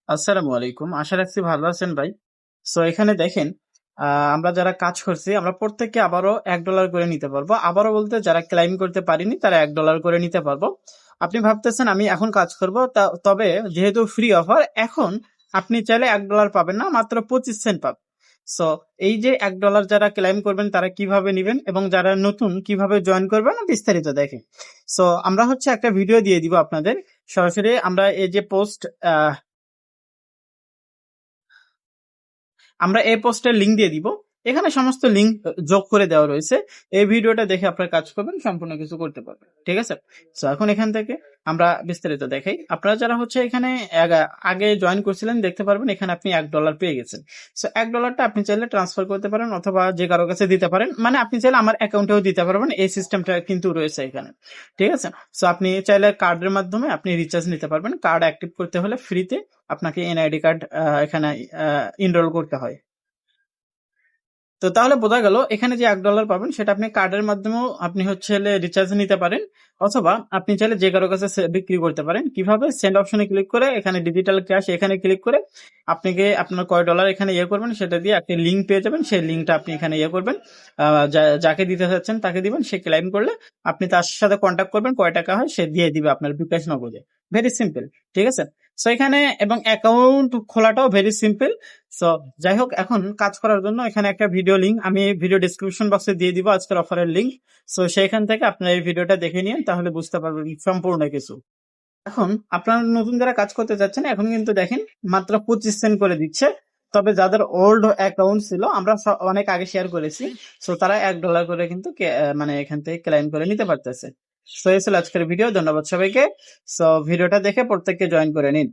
আসসালামু আলাইকুম। আশা রাখছি ভালো আছেন ভাই। সো এখানে দেখেন, আমরা যারা কাজ করছি আমরা প্রত্যেককে আবারও $1 করে নিতে পারবো। আবারও বলতে যারা ক্লাইম করতে পারিনি তারা $1 করে নিতে পারবো। আপনি ভাবতেছেন আমি এখন কাজ করব, তবে যেহেতু ফ্রি অফার এখন আপনি চাইলে $1 পাবেন না, মাত্র 25 সেন্ট পাবেন। সো এই যে $1 যারা ক্লাইম করবেন তারা কিভাবে নিবেন এবং যারা নতুন কিভাবে জয়েন করবেন বিস্তারিত দেখেন। সো আমরা হচ্ছে একটা ভিডিও দিয়ে দিব আপনাদের। সরাসরি আমরা এই যে আমরা এই পোস্টের লিঙ্ক দিয়ে দিব। এখানে সমস্ত লিঙ্ক যোগ করে দেওয়া রয়েছে। এই ভিডিওটা দেখে আপনারা কাজ করবেন, সম্পূর্ণ কিছু করতে পারবেন। ঠিক আছে? সো এখন এখান থেকে আমরা বিস্তারিত দেখাই। আপনারা যারা হচ্ছে এখানে আগে জয়েন করছিলেন দেখতে পারবেন এখানে আপনি $1 পেয়ে গেছেন। সো $1টা আপনি চাইলে ট্রান্সফার করতে পারেন অথবা যে কারো কাছে দিতে পারেন। মানে আপনি চাইলে আমার অ্যাকাউন্টেও দিতে পারবেন। এই সিস্টেমটা কিন্তু রয়েছে এখানে। ঠিক আছে? সো আপনি চাইলে কার্ডের মাধ্যমে আপনি রিচার্জ নিতে পারবেন। কার্ড অ্যাক্টিভ করতে হলে ফ্রিতে আপনাকে এনআইডি কার্ড এখানে এনরোল করতে হয়। তো তাহলে বোঝা গেল এখানে যে $1 পাবেন সেটা আপনি কার্ডের মাধ্যমেও আপনি হচ্ছে রিচার্জ নিতে পারেন, অথবা আপনি চাইলে যে কারো কাছে বিক্রি করতে পারেন। কিভাবে? সেন্ড অপশনে ক্লিক করে এখানে ডিজিটাল ক্যাশ এখানে ক্লিক করে আপনাকে আপনার কয় ডলার এখানে ইয়ে করবেন সেটা দিয়ে আপনি লিঙ্ক পেয়ে যাবেন। সেই লিঙ্কটা আপনি এখানে ইয়ে করবেন, যাকে দিতে চাচ্ছেন তাকে দিবেন। সে ক্লাইম করলে আপনি তার সাথে কন্ট্যাক্ট করবেন, কয় টাকা হয় সে দিয়ে দিবে আপনার বিকাশ নগদে। Very simple. ঠিক আছে? সো এখানে এবং অ্যাকাউন্ট খোলাটাও ভেরি সিম্পল। সো যাই হোক, এখন কাজ করার জন্য এখানে একটা ভিডিও লিঙ্ক আমি ভিডিও ডিসক্রিপশন বক্সে দিয়ে দিব, আজকের অফারের লিঙ্ক। সো সেইখান থেকে আপনারা এই ভিডিওটা দেখে নিন, তাহলে বুঝতে পারবেন সম্পূর্ণ কিছু। এখন আপনারা নতুন যারা কাজ করতে যাচ্ছেন এখন কিন্তু দেখেন মাত্র 25 সেন্ট করে দিচ্ছে। তবে যাদের ওল্ড অ্যাকাউন্ট ছিল আমরা অনেক আগে শেয়ার করেছি, সো তারা $1 করে কিন্তু মানে এখান থেকে ক্লাইম করে নিতে পারতেছে। সো এই ছিল আজকের ভিডিও। ধন্যবাদ সবাইকে। সো ভিডিওটা দেখে প্রত্যেককে জয়েন করে নিন।